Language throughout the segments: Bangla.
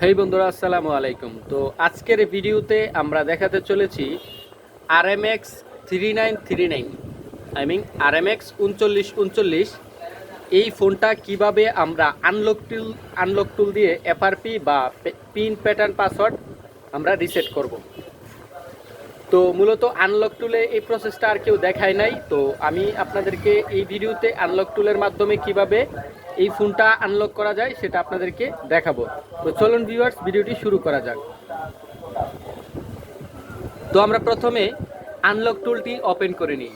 হেই বন্ধুরা, আসসালামু আলাইকুম। তো আজকের ভিডিওতে আমরা দেখাতে চলেছি RMX 3939, RMX 3939। এই ফোনটা কিভাবে আমরা আনলক টুল দিয়ে এফআরপি বা পিন প্যাটার্ন পাসওয়ার্ড আমরা রিসেট করব। তো মূলত আনলক টুলে এই প্রসেসটা আর কেউ দেখায় নাই, তো আমি আপনাদেরকে এই ভিডিওতে আনলক টুলের মাধ্যমে কিভাবে এই ফোনটা আনলক করা যায় সেটা আপনাদেরকে দেখাবো। তো চলুন ভিউয়ার্স, ভিডিওটি শুরু করা যাক। তো আমরা প্রথমে আনলক টুলটি ওপেন করে নিই।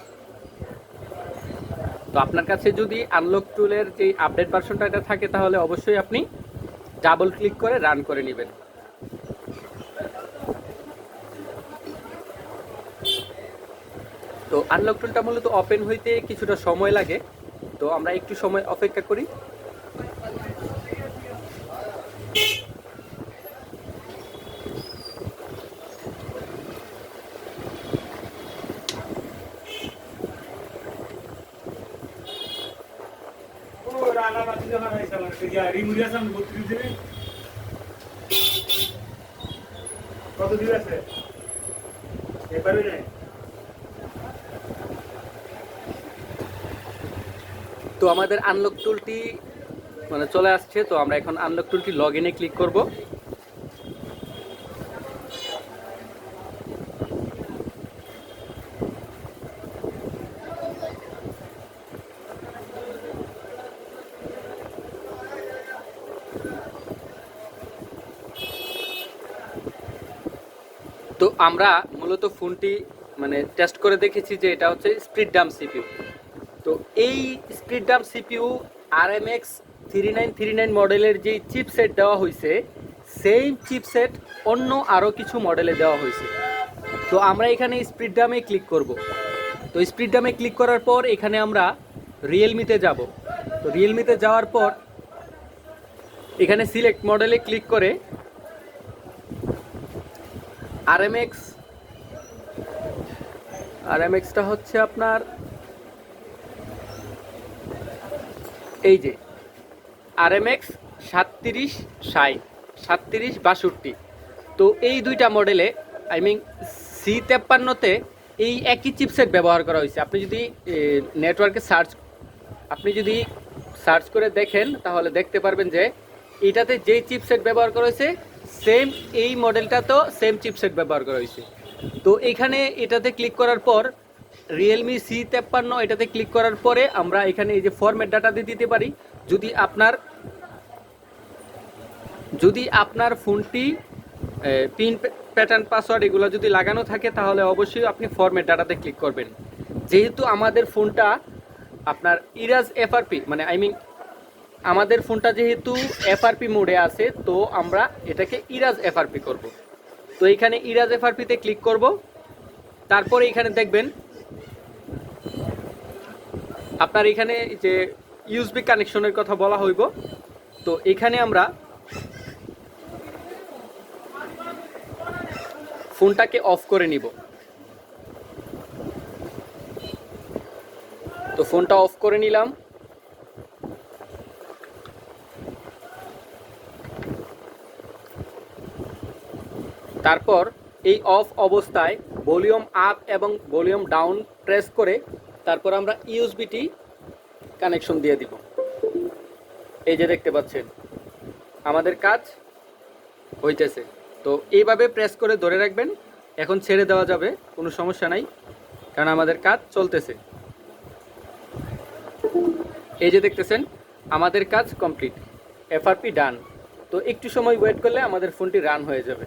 তো আপনার কাছে যদি আনলক টুলের যে আপডেট ভার্সনটা এটা থাকে তাহলে অবশ্যই আপনি ডাবল ক্লিক করে রান করে নেবেন। তো আনলক টুলটা মূলত ওপেন হইতে কিছুটা সময় লাগে, তো আমরা একটু সময় অপেক্ষা করি। কত দিন আছে এবারে নেই। তো আমাদের আনলক টুলটি চলে আসছে। তো আমরা এখন আনলক টুলটি লগ ইনে ক্লিক করব। তো আমরা মূলত ফোনটি টেস্ট করে দেখেছি যে এটা হচ্ছে স্প্লিট ডাম্প সিপিইউ। তো এই স্প্লিট ডাম্প সিপিইউ RMX 3939 মডেলের যেই চিপসেট দেওয়া হয়েছে সেম চিপসেট অন্য আরও কিছু মডেলে দেওয়া হয়েছে। তো আমরা এখানে স্প্লিট ডামে ক্লিক করব। তো স্প্লিট ডামে ক্লিক করার পর এখানে আমরা রিয়েলমিতে যাব। তো রিয়েলমিতে যাওয়ার পর এখানে সিলেক্ট মডেলে ক্লিক করে RMXটা হচ্ছে আপনার এই যে RMX 3760, 3762। তো এই দুইটা মডেলে C53তে এই একই চিপসেট ব্যবহার করা হয়েছে। আপনি যদি নেটওয়ার্কে সার্চ করে দেখেন তাহলে দেখতে পারবেন যে এটাতে যেই চিপসেট ব্যবহার করা হয়েছে সেম এই মডেলটাতেও সেম চিপসেট ব্যবহার করা হয়েছে। তো এখানে এটাতে ক্লিক করার পর রিয়েলমি C53 এটাতে ক্লিক করার পরে আমরা এখানে এই যে ফরম্যাট ডাটা দিয়ে দিতে পারি। যদি আপনার ফোনটি পিন প্যাটার্ন পাসওয়ার্ড এগুলো যদি লাগানো থাকে তাহলে অবশ্যই আপনি ফরম্যাট ডাটাতে ক্লিক করবেন। যেহেতু আমাদের ফোনটা আপনার ইরাজ এফআরপি আমাদের ফোনটা যেহেতু এফআরপি মোডে আছে, তো আমরা এটাকে ইরাজ এফআরপি করব। তো এখানে ইরাজ এফআরপিতে ক্লিক করব। তারপরে এখানে দেখবেন আপনার এখানে যে ইউএসবি কানেকশনের কথা বলা হইব। তো এখানে আমরা ফোনটাকে অফ করে নিব। তো ফোনটা অফ করে নিলাম। তারপর এই অফ অবস্থায় ভলিউম আপ এবং ভলিউম ডাউন প্রেস করে তারপর আমরা ইউএসবিটি কানেকশন দিয়ে দিব। এই যে দেখতে পাচ্ছেন আমাদের কাজ হইতেছে। তো এইভাবে প্রেস করে ধরে রাখবেন। এখন ছেড়ে দেওয়া যাবে, কোনো সমস্যা নাই, কারণ আমাদের কাজ চলতেছে। এই যে দেখতেছেন আমাদের কাজ কমপ্লিট, এফআরপি ডান। তো একটু সময় ওয়েট করলে আমাদের ফোনটি রান হয়ে যাবে।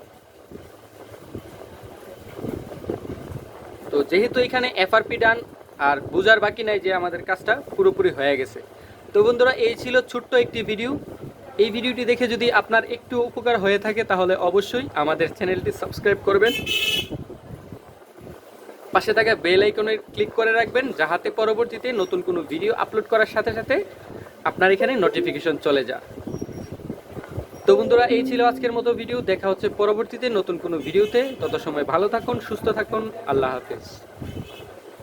তো যেহেতু এখানে এফআরপি ডান, আর বোঝার বাকি নাই যে আমাদের কাজটা পুরোপুরি হয়ে গেছে। তো বন্ধুরা, এই ছিল ছোট্ট একটি ভিডিও। এই ভিডিওটি দেখে যদি আপনার একটু উপকার হয়ে থাকে তাহলে অবশ্যই আমাদের চ্যানেলটি সাবস্ক্রাইব করবেন। পাশে থাকা বেল আইকনে ক্লিক করে রাখবেন, যাহাতে পরবর্তীতে নতুন কোনো ভিডিও আপলোড করার সাথে সাথে আপনার এখানে নোটিফিকেশন চলে যায়। তো বন্ধুরা, এই ছিল আজকের মতো ভিডিও। দেখা হচ্ছে পরবর্তীতে নতুন কোনো ভিডিওতে। তত সময় ভালো থাকুন, সুস্থ থাকুন। আল্লাহ হাফেজ।